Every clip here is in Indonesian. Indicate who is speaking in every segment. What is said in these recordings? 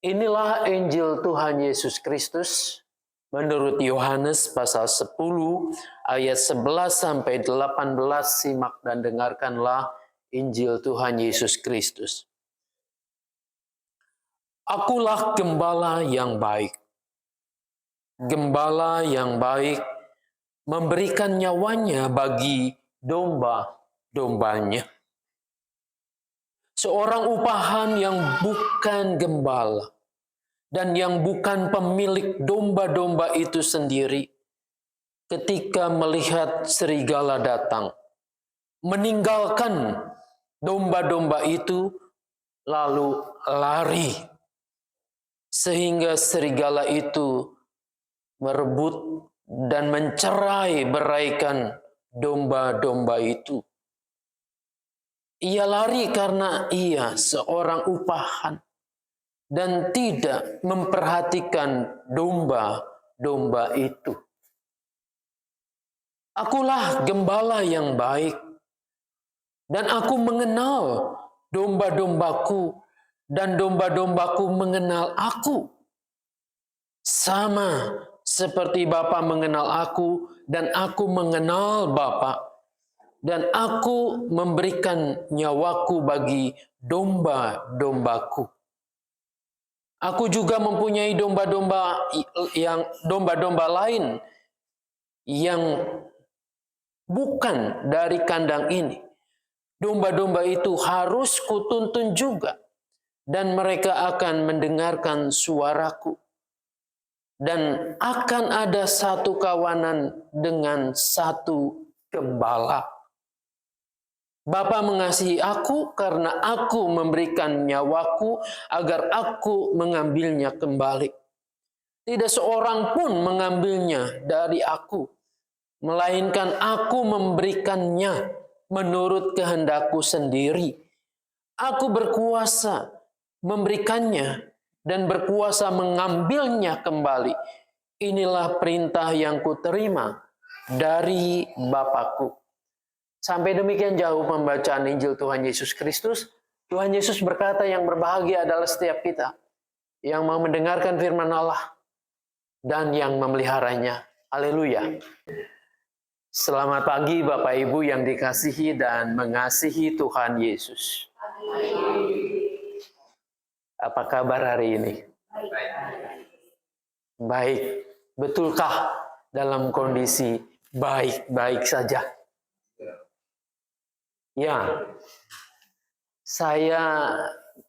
Speaker 1: Inilah Injil Tuhan Yesus Kristus menurut Yohanes pasal 10 ayat 11 sampai 18. Simak dan dengarkanlah Injil Tuhan Yesus Kristus. Akulah gembala yang baik. Gembala yang baik memberikan nyawanya bagi domba-dombanya. Seorang upahan yang bukan gembala dan yang bukan pemilik domba-domba itu sendiri, ketika melihat serigala datang, meninggalkan domba-domba itu lalu lari, sehingga serigala itu merebut dan mencerai-beraikan domba-domba itu. Ia lari karena ia seorang upahan dan tidak memperhatikan domba-domba itu. Akulah gembala yang baik, dan aku mengenal domba-dombaku, dan domba-dombaku mengenal aku. Sama seperti Bapa mengenal aku, dan aku mengenal Bapa. Dan aku memberikan nyawaku bagi domba-dombaku. Aku juga mempunyai domba-domba lain yang bukan dari kandang ini. Domba-domba itu harus kutuntun juga, dan mereka akan mendengarkan suaraku. Dan akan ada satu kawanan dengan satu gembala. Bapa mengasihi aku karena aku memberikan nyawaku agar aku mengambilnya kembali. Tidak seorang pun mengambilnya dari aku, melainkan aku memberikannya menurut kehendakku sendiri. Aku berkuasa memberikannya dan berkuasa mengambilnya kembali. Inilah perintah yang kuterima dari Bapakku. Sampai demikian jauh pembacaan Injil Tuhan Yesus Kristus. Tuhan Yesus berkata yang berbahagia adalah setiap kita yang mau mendengarkan firman Allah dan yang memeliharanya. Haleluya. Selamat pagi Bapak Ibu yang dikasihi dan mengasihi Tuhan Yesus. Apa kabar hari ini? Baik. Betulkah dalam kondisi baik-baik saja? Ya, saya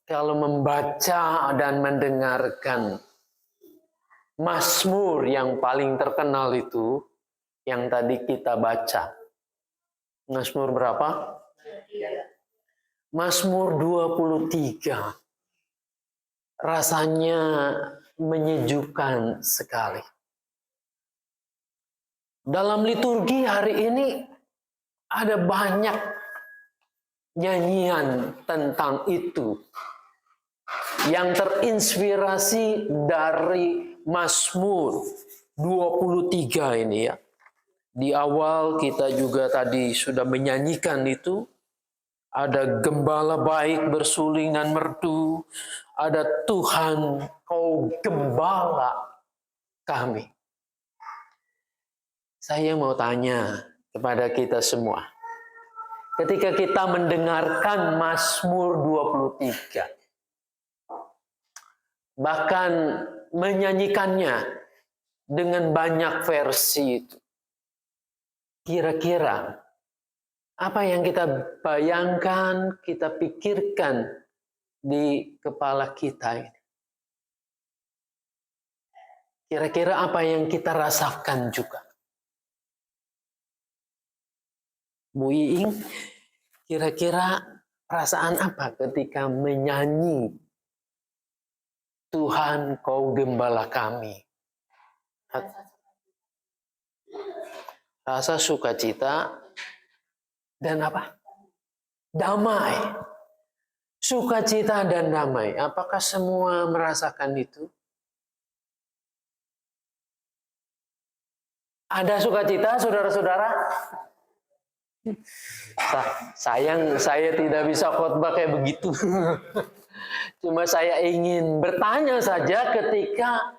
Speaker 1: kalau membaca dan mendengarkan Mazmur yang paling terkenal itu, yang tadi kita baca. Mazmur berapa? Mazmur 23. Rasanya menyejukkan sekali. Dalam liturgi hari ini ada banyak nyanyian tentang itu yang terinspirasi dari Mazmur 23 ini ya. Di awal kita juga tadi sudah menyanyikan itu. Ada gembala baik bersuling dan merdu. Ada Tuhan, kau gembala kami. Saya mau tanya kepada kita semua. Ketika kita mendengarkan Mazmur 23, bahkan menyanyikannya dengan banyak versi itu, kira-kira apa yang kita bayangkan, kita pikirkan di kepala kita ini? Kira-kira apa yang kita rasakan juga? Bu Iing, kira-kira perasaan apa ketika menyanyi Tuhan kau gembala kami? Rasa sukacita dan apa? Damai. Sukacita dan damai. Apakah semua merasakan itu? Ada sukacita, saudara-saudara? Sayang saya tidak bisa khotbah kayak begitu. Cuma saya ingin bertanya saja ketika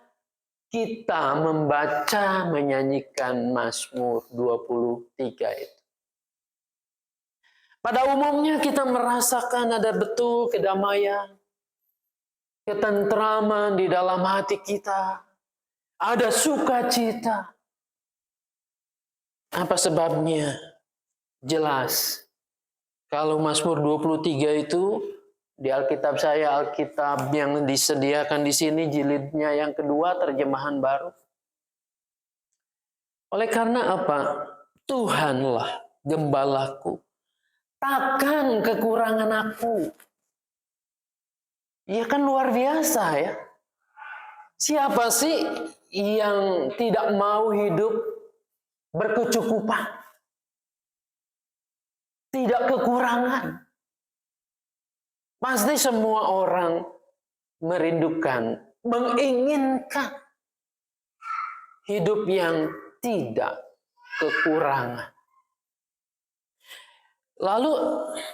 Speaker 1: kita membaca, menyanyikan Mazmur 23 itu. Pada umumnya kita merasakan ada betul kedamaian, ketentraman di dalam hati kita, ada sukacita. Apa sebabnya? Jelas. Kalau Mazmur 23 itu di Alkitab saya, Alkitab yang disediakan di sini jilidnya yang kedua terjemahan baru. Oleh karena apa? Tuhanlah gembalaku. Takkan kekurangan aku. Ya kan luar biasa ya. Siapa sih yang tidak mau hidup berkecukupan? Tidak kekurangan. Pasti semua orang merindukan, menginginkan hidup yang tidak kekurangan. Lalu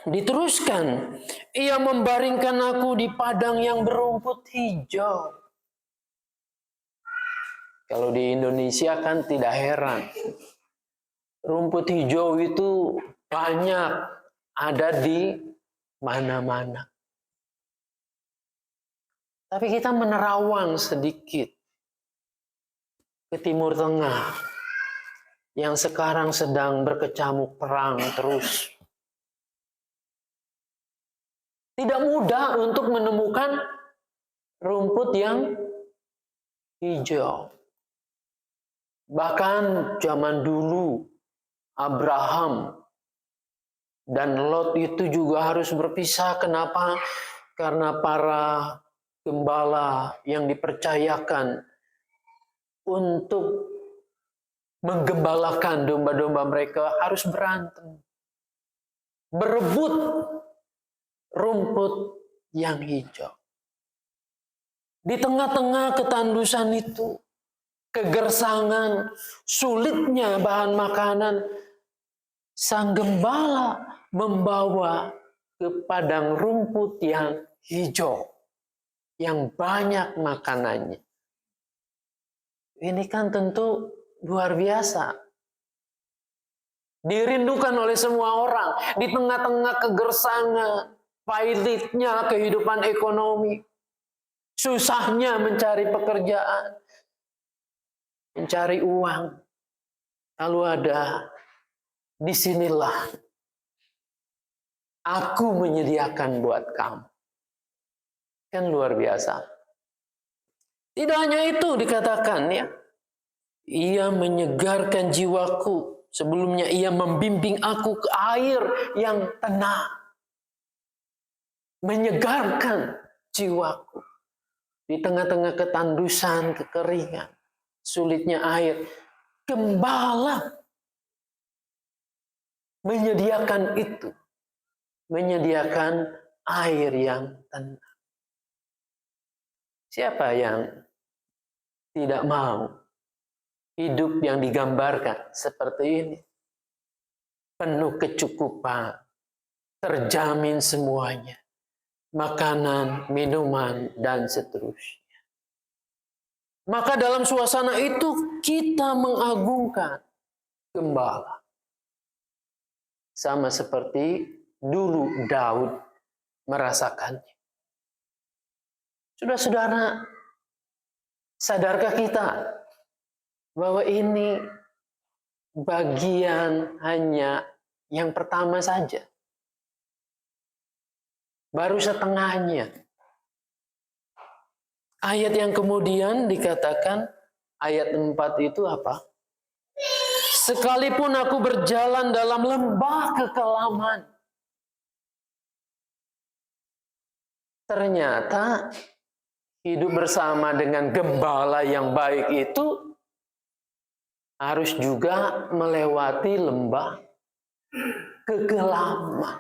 Speaker 1: diteruskan, ia membaringkan aku di padang yang berumput hijau. Kalau di Indonesia kan tidak heran. Rumput hijau itu banyak ada di mana-mana. Tapi kita menerawang sedikit ke Timur Tengah yang sekarang sedang berkecamuk perang terus. Tidak mudah untuk menemukan rumput yang hijau. Bahkan zaman dulu Abraham dan Lot itu juga harus berpisah. Kenapa? Karena para gembala yang dipercayakan untuk menggembalakan domba-domba mereka harus berantem. Berebut rumput yang hijau. Di tengah-tengah ketandusan itu, kegersangan, sulitnya bahan makanan, sang gembala membawa ke padang rumput yang hijau, yang banyak makanannya. Ini kan tentu luar biasa. Dirindukan oleh semua orang di tengah-tengah kegersangan, pahitnya kehidupan ekonomi, susahnya mencari pekerjaan, mencari uang. Lalu ada, disinilah aku menyediakan buat kamu. Kan luar biasa. Tidak hanya itu dikatakan ya. Ia menyegarkan jiwaku. Sebelumnya ia membimbing aku ke air yang tenang. Menyegarkan jiwaku. Di tengah-tengah ketandusan, kekeringan, sulitnya air. Gembala menyediakan itu. Menyediakan air yang tenang. Siapa yang tidak mau hidup yang digambarkan seperti ini? Penuh kecukupan, terjamin semuanya. Makanan, minuman, dan seterusnya. Maka dalam suasana itu kita mengagungkan gembala. Sama seperti dulu Daud merasakannya. Saudara-saudara, sadarkah kita bahwa ini bagian hanya yang pertama saja? Baru setengahnya. Ayat yang kemudian dikatakan, ayat 4 itu apa? Sekalipun aku berjalan dalam lembah kekelaman. Ternyata hidup bersama dengan gembala yang baik itu harus juga melewati lembah kekelaman.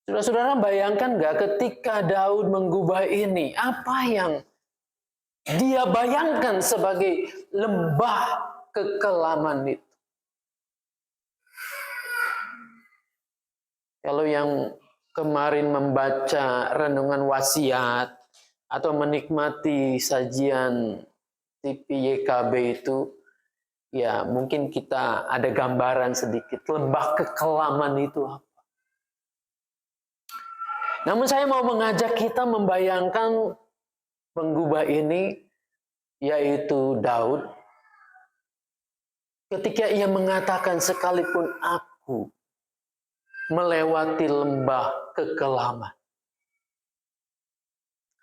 Speaker 1: Saudara-saudara bayangkan nggak ketika Daud menggubah ini, apa yang dia bayangkan sebagai lembah kekelaman itu? Kalau yang kemarin membaca renungan wasiat atau menikmati sajian TV YKB itu, ya mungkin kita ada gambaran sedikit lembah kekelaman itu apa. Namun saya mau mengajak kita membayangkan penggubah ini, yaitu Daud, ketika ia mengatakan sekalipun aku melewati lembah kekelaman.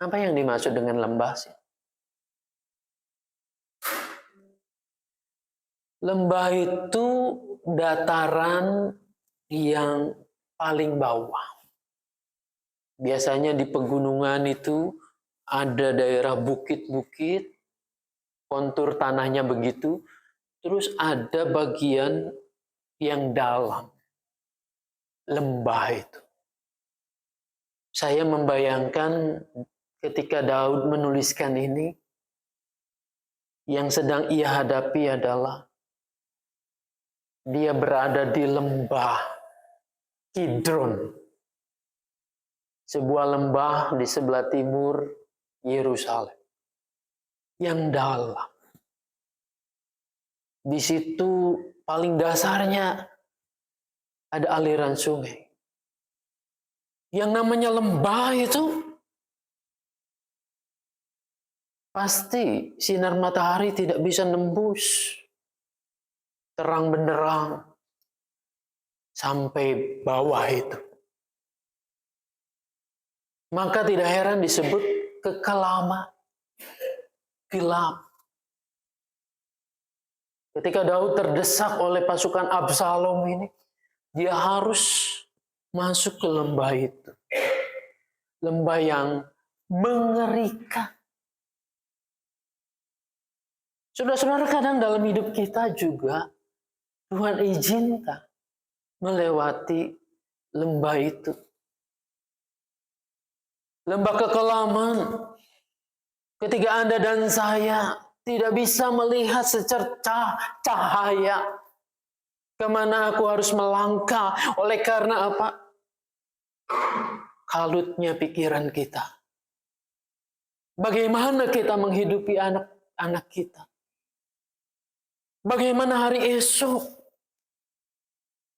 Speaker 1: Apa yang dimaksud dengan lembah sih? Lembah itu dataran yang paling bawah. Biasanya di pegunungan itu ada daerah bukit-bukit, kontur tanahnya begitu, terus ada bagian yang dalam, lembah itu. Saya membayangkan ketika Daud menuliskan ini, yang sedang ia hadapi adalah dia berada di lembah Kidron, sebuah lembah di sebelah timur Yerusalem yang dalam. Di situ paling dasarnya ada aliran sungai. Yang namanya lembah itu pasti sinar matahari tidak bisa nembus terang benderang sampai bawah itu. Maka tidak heran disebut kekelaman, gelap. Ketika Daud terdesak oleh pasukan Absalom ini, dia harus masuk ke lembah itu. Lembah yang mengerikan. Saudara-saudara, kadang dalam hidup kita juga Tuhan izinkan melewati lembah itu. Lembah kekelaman. Ketika Anda dan saya tidak bisa melihat secercah cahaya kemana aku harus melangkah. Oleh karena apa? Kalutnya pikiran kita. Bagaimana kita menghidupi anak-anak kita? Bagaimana hari esok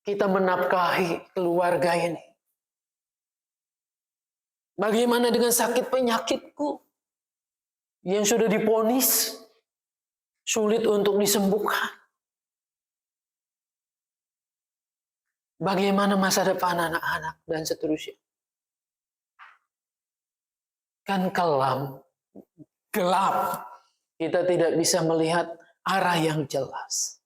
Speaker 1: kita menafkahi keluarga ini? Bagaimana dengan sakit penyakitku yang sudah divonis sulit untuk disembuhkan? Bagaimana masa depan anak-anak dan seterusnya? Kan kelam, gelap. Kita tidak bisa melihat arah yang jelas.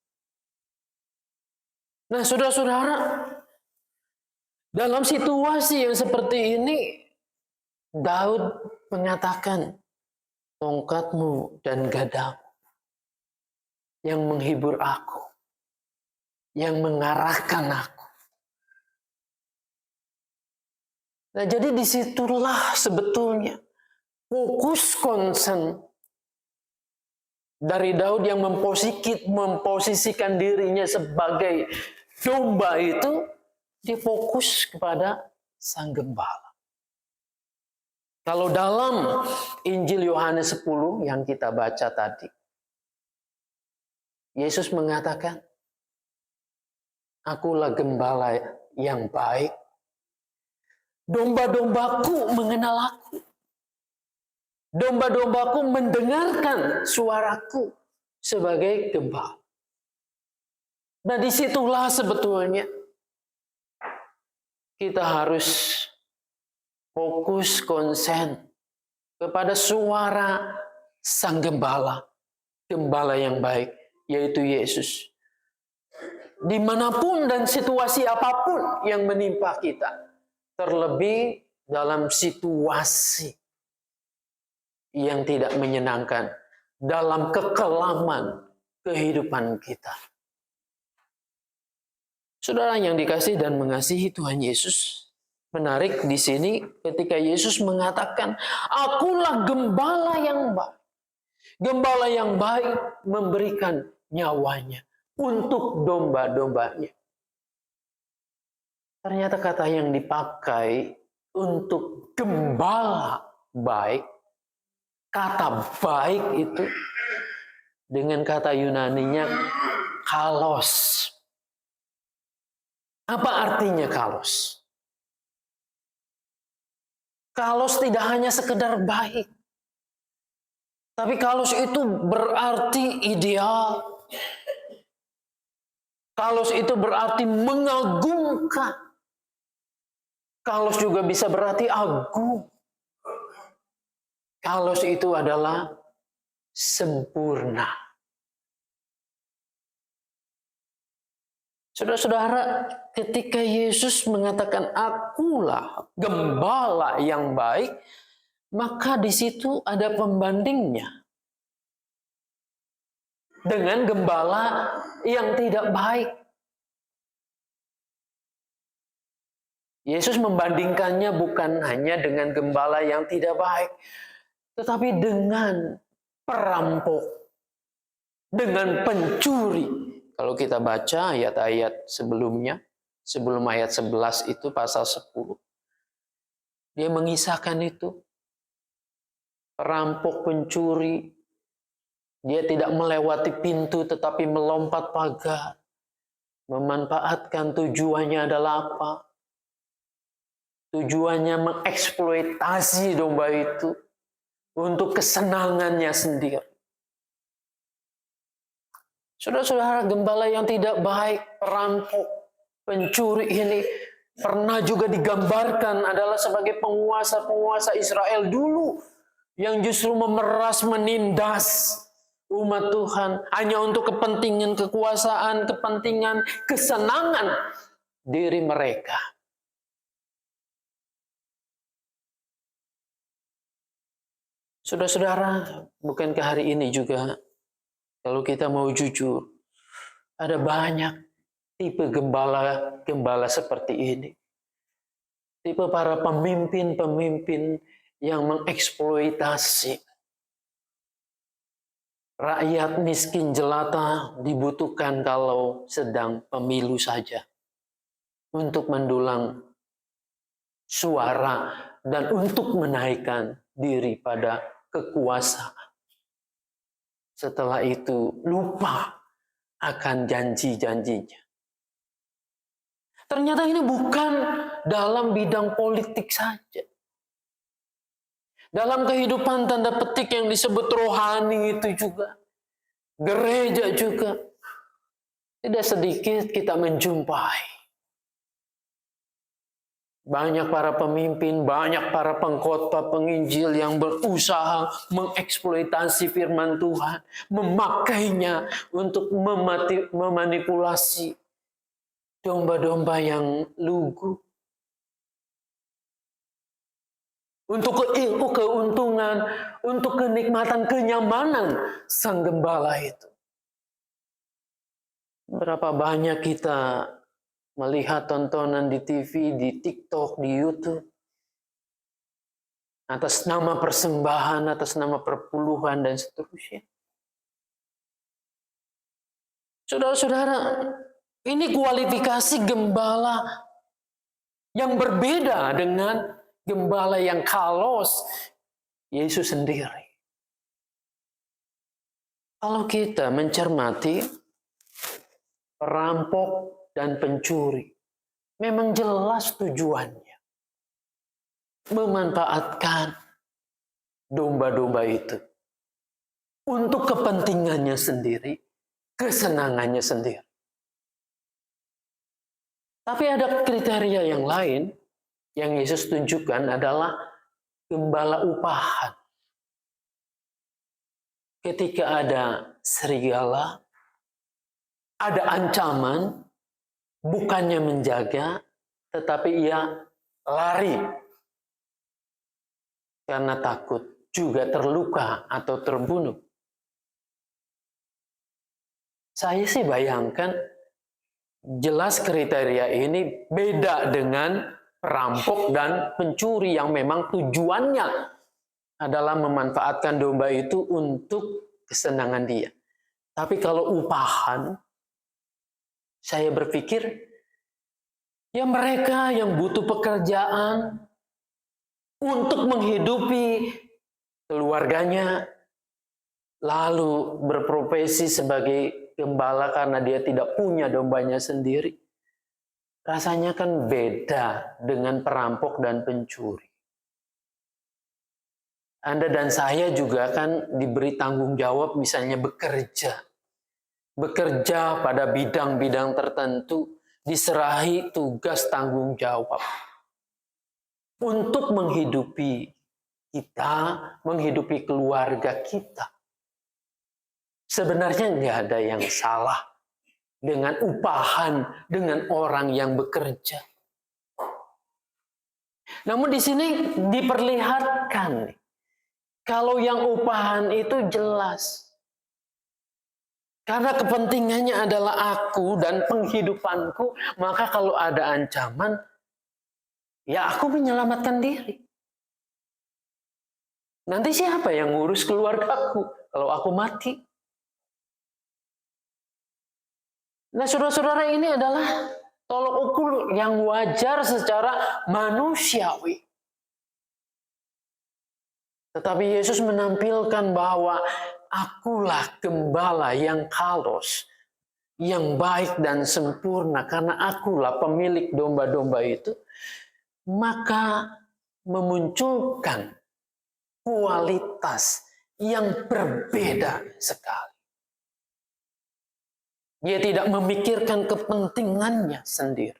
Speaker 1: Nah, saudara-saudara, dalam situasi yang seperti ini, Daud mengatakan, tongkatmu dan gadamu yang menghibur aku, yang mengarahkan aku. Nah, jadi disitulah sebetulnya fokus konsen dari Daud yang memposisikan dirinya sebagai domba itu, difokus kepada Sang Gembala. Kalau dalam Injil Yohanes 10 yang kita baca tadi, Yesus mengatakan, akulah gembala yang baik. Domba-dombaku mengenal aku. Domba-dombaku mendengarkan suaraku sebagai gembala. Nah, disitulah sebetulnya kita harus fokus konsen kepada suara Sang Gembala, Gembala yang baik, yaitu Yesus. Dimanapun dan situasi apapun yang menimpa kita, terlebih dalam situasi yang tidak menyenangkan, dalam kekelaman kehidupan kita. Saudara yang dikasihi dan mengasihi Tuhan Yesus, menarik di sini ketika Yesus mengatakan, akulah gembala yang baik. Gembala yang baik memberikan nyawanya untuk domba-dombanya. Ternyata kata yang dipakai untuk gembala baik. Kata baik itu dengan kata Yunaninya kalos. Apa artinya kalos? Kalos tidak hanya sekedar baik. Tapi kalos itu berarti ideal. Kalos itu berarti mengagumkan. Kalos juga bisa berarti agung. Kalos itu adalah sempurna. Saudara-saudara, ketika Yesus mengatakan akulah gembala yang baik, maka di situ ada pembandingnya dengan gembala yang tidak baik. Yesus membandingkannya bukan hanya dengan gembala yang tidak baik, tetapi dengan perampok, dengan pencuri. Kalau kita baca ayat-ayat sebelumnya, sebelum ayat 11 itu pasal 10. Dia mengisahkan itu. Perampok, pencuri. Dia tidak melewati pintu tetapi melompat pagar. Memanfaatkan tujuannya adalah apa? Tujuannya mengeksploitasi domba itu untuk kesenangannya sendiri. Saudara-saudara, gembala yang tidak baik, perampok, pencuri ini pernah juga digambarkan adalah sebagai penguasa-penguasa Israel dulu yang justru memeras, menindas umat Tuhan hanya untuk kepentingan kekuasaan, kepentingan kesenangan diri mereka. Saudara-saudara, bukankah hari ini juga kalau kita mau jujur, ada banyak tipe gembala seperti ini. Tipe para pemimpin-pemimpin yang mengeksploitasi rakyat miskin jelata dibutuhkan kalau sedang pemilu saja. Untuk mendulang suara dan untuk menaikkan diri pada kekuasaan. Setelah itu lupa akan janji-janjinya. Ternyata ini bukan dalam bidang politik saja. Dalam kehidupan tanda petik yang disebut rohani itu juga. Gereja juga. Tidak sedikit kita menjumpai banyak para pemimpin, banyak para pengkhotbah, penginjil yang berusaha mengeksploitasi firman Tuhan, memakainya untuk memanipulasi domba-domba yang lugu. Untuk keuntungan, untuk kenikmatan, kenyamanan sang gembala itu. Berapa banyak kita melihat tontonan di TV, di TikTok, di YouTube. Atas nama persembahan, atas nama perpuluhan, dan seterusnya. Saudara-saudara, ini kualifikasi gembala yang berbeda dengan gembala yang kalos Yesus sendiri. Kalau kita mencermati perampok dan pencuri, memang jelas tujuannya. Memanfaatkan domba-domba itu untuk kepentingannya sendiri, kesenangannya sendiri. Tapi ada kriteria yang lain yang Yesus tunjukkan adalah gembala upahan. Ketika ada serigala, ada ancaman, bukannya menjaga, tetapi ia lari. Karena takut juga terluka atau terbunuh. Saya sih bayangkan, jelas kriteria ini beda dengan perampok dan pencuri yang memang tujuannya adalah memanfaatkan domba itu untuk kesenangan dia. Tapi kalau upahan, saya berpikir, ya mereka yang butuh pekerjaan, untuk menghidupi keluarganya, lalu berprofesi sebagai gembala karena dia tidak punya dombanya sendiri. Rasanya kan beda dengan perampok dan pencuri. Anda dan saya juga kan diberi tanggung jawab misalnya bekerja. Bekerja pada bidang-bidang tertentu, diserahi tugas tanggung jawab untuk menghidupi kita, menghidupi keluarga kita. Sebenarnya nggak ada yang salah dengan upahan, dengan orang yang bekerja. Namun di sini diperlihatkan, kalau yang upahan itu jelas. Karena kepentingannya adalah aku dan penghidupanku, maka kalau ada ancaman, ya aku menyelamatkan diri. Nanti siapa yang ngurus keluargaku kalau aku mati? Nah, saudara-saudara, ini adalah tolok ukur yang wajar secara manusiawi. Tetapi Yesus menampilkan bahwa akulah gembala yang kalos, yang baik dan sempurna, karena akulah pemilik domba-domba itu, maka memunculkan kualitas yang berbeda sekali. Dia tidak memikirkan kepentingannya sendiri.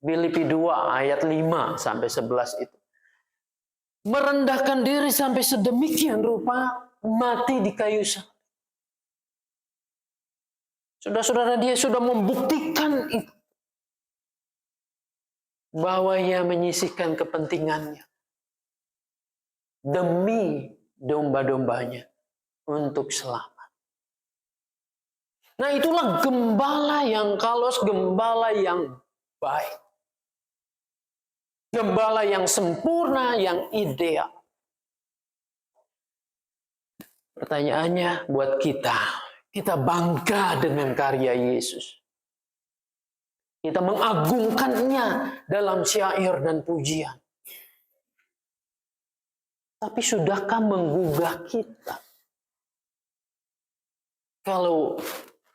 Speaker 1: Filipi 2 ayat 5 sampai 11 itu. Merendahkan diri sampai sedemikian rupa, mati di kayu salib. Saudara-saudara, dia sudah membuktikan itu. Bahwa ia menyisihkan kepentingannya demi domba-dombanya untuk selamat. Nah, itulah gembala yang kalos, gembala yang baik. Gembala yang sempurna, yang ideal. Pertanyaannya buat kita bangga dengan karya Yesus. Kita mengagungkannya dalam syair dan pujian. Tapi sudahkah menggugah kita? Kalau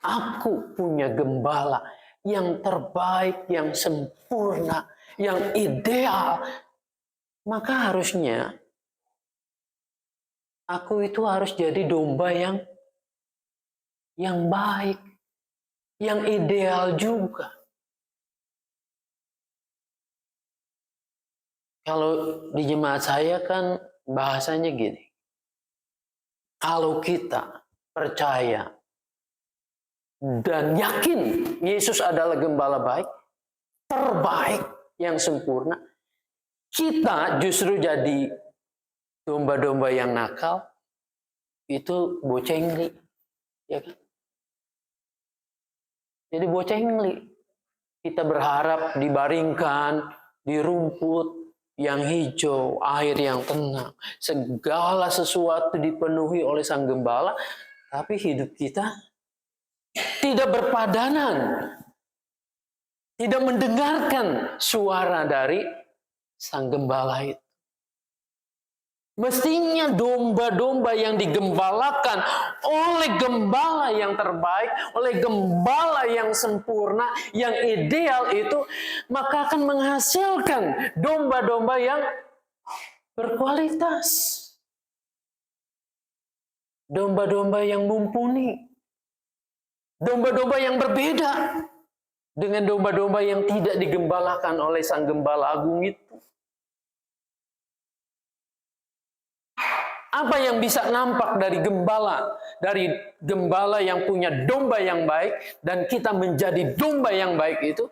Speaker 1: aku punya gembala yang terbaik, yang sempurna, yang ideal, maka harusnya aku itu harus jadi domba yang baik, yang ideal juga. Kalau di jemaat saya kan bahasanya gini, kalau kita percaya dan yakin Yesus adalah gembala baik, terbaik, yang sempurna, kita justru jadi domba-domba yang nakal, itu bocengli, ya kan? Jadi bocengli. Kita berharap dibaringkan di rumput yang hijau, air yang tenang, segala sesuatu dipenuhi oleh Sang Gembala, tapi hidup kita tidak berpadanan, tidak mendengarkan suara dari Sang Gembala itu. Mestinya domba-domba yang digembalakan oleh gembala yang terbaik, oleh gembala yang sempurna, yang ideal itu, maka akan menghasilkan domba-domba yang berkualitas. Domba-domba yang mumpuni. Domba-domba yang berbeda dengan domba-domba yang tidak digembalakan oleh Sang Gembala Agung itu. Apa yang bisa nampak dari gembala yang punya domba yang baik, dan kita menjadi domba yang baik itu?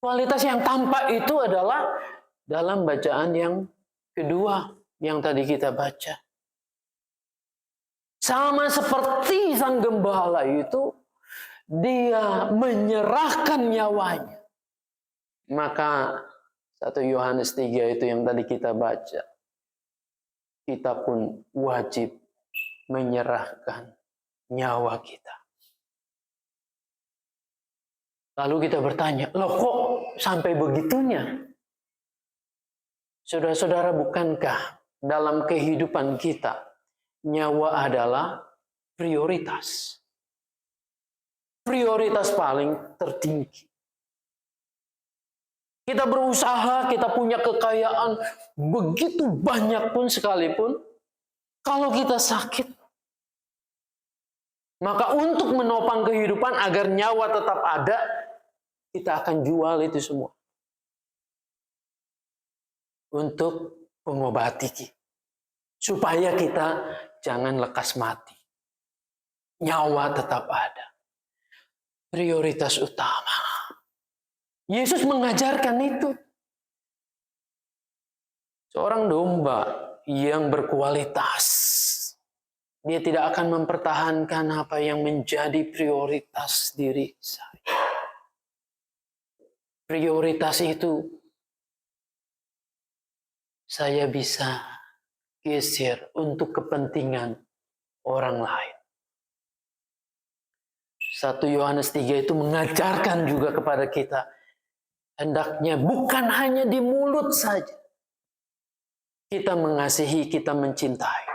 Speaker 1: Kualitas yang tampak itu adalah dalam bacaan yang kedua yang tadi kita baca. Sama seperti Sang Gembala itu, dia menyerahkan nyawanya. Maka 1 Yohanes 3 itu yang tadi kita baca, kita pun wajib menyerahkan nyawa kita. Lalu kita bertanya, loh kok sampai begitunya? Saudara-saudara, bukankah dalam kehidupan kita nyawa adalah prioritas? Prioritas paling tertinggi. Kita berusaha, kita punya kekayaan begitu banyak pun sekalipun, kalau kita sakit, maka untuk menopang kehidupan agar nyawa tetap ada, kita akan jual itu semua untuk mengobati kita, supaya kita jangan lekas mati. Nyawa tetap ada. Prioritas utama. Yesus mengajarkan itu. Seorang domba yang berkualitas, dia tidak akan mempertahankan apa yang menjadi prioritas diri saya. Prioritas itu saya bisa geser untuk kepentingan orang lain. 1 Yohanes 3 itu mengajarkan juga kepada kita, hendaknya bukan hanya di mulut saja kita mengasihi, kita mencintai.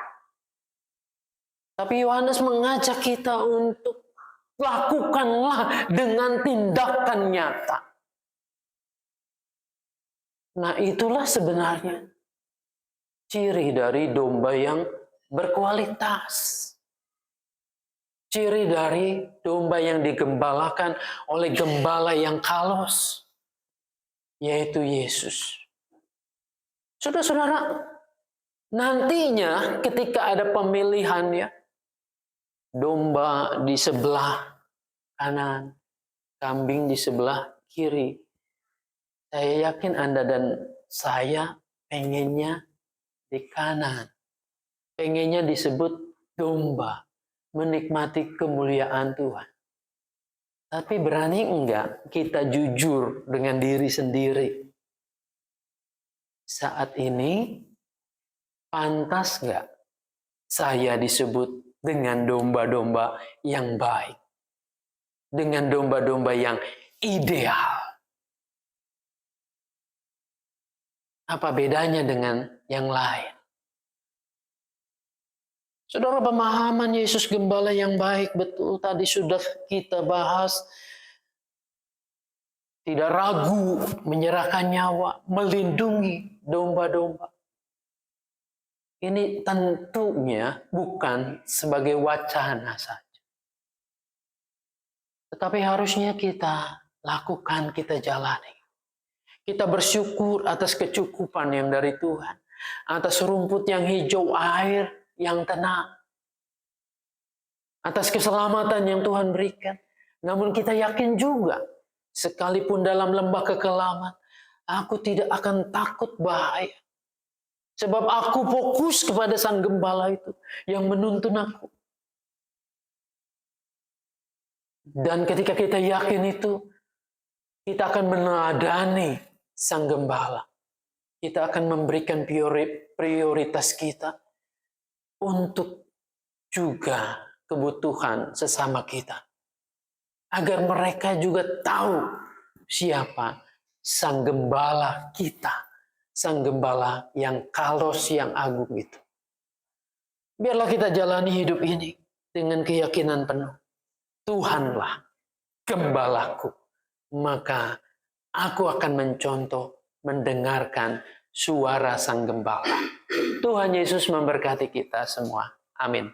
Speaker 1: Tapi Yohanes mengajak kita untuk lakukanlah dengan tindakan nyata. Nah, itulah sebenarnya ciri dari domba yang berkualitas. Ciri dari domba yang digembalakan oleh gembala yang kalos, yaitu Yesus. Saudara-saudara, nantinya ketika ada pemilihan ya, domba di sebelah kanan, kambing di sebelah kiri, saya yakin Anda dan saya pengennya di kanan. Pengennya disebut domba, menikmati kemuliaan Tuhan. Tapi berani enggak kita jujur dengan diri sendiri? Saat ini, pantas enggak saya disebut dengan domba-domba yang baik? Dengan domba-domba yang ideal? Apa bedanya dengan yang lain? Saudara, pemahaman Yesus gembala yang baik betul tadi sudah kita bahas. Tidak ragu menyerahkan nyawa, melindungi domba-domba. Ini tentunya bukan sebagai wacana saja. Tetapi harusnya kita lakukan, kita jalani. Kita bersyukur atas kecukupan yang dari Tuhan. Atas rumput yang hijau, air yang tenang, atas keselamatan yang Tuhan berikan. Namun kita yakin juga, sekalipun dalam lembah kekelaman, aku tidak akan takut bahaya. Sebab aku fokus kepada Sang Gembala itu yang menuntun aku. Dan ketika kita yakin itu, kita akan meneladani Sang Gembala. Kita akan memberikan prioritas kita untuk juga kebutuhan sesama kita. Agar mereka juga tahu siapa Sang Gembala kita. Sang Gembala yang kalos, yang agung itu. Biarlah kita jalani hidup ini dengan keyakinan penuh. Tuhanlah Gembalaku. Maka aku akan mencontoh, mendengarkan suara Sang Gembala. Tuhan Yesus memberkati kita semua. Amin.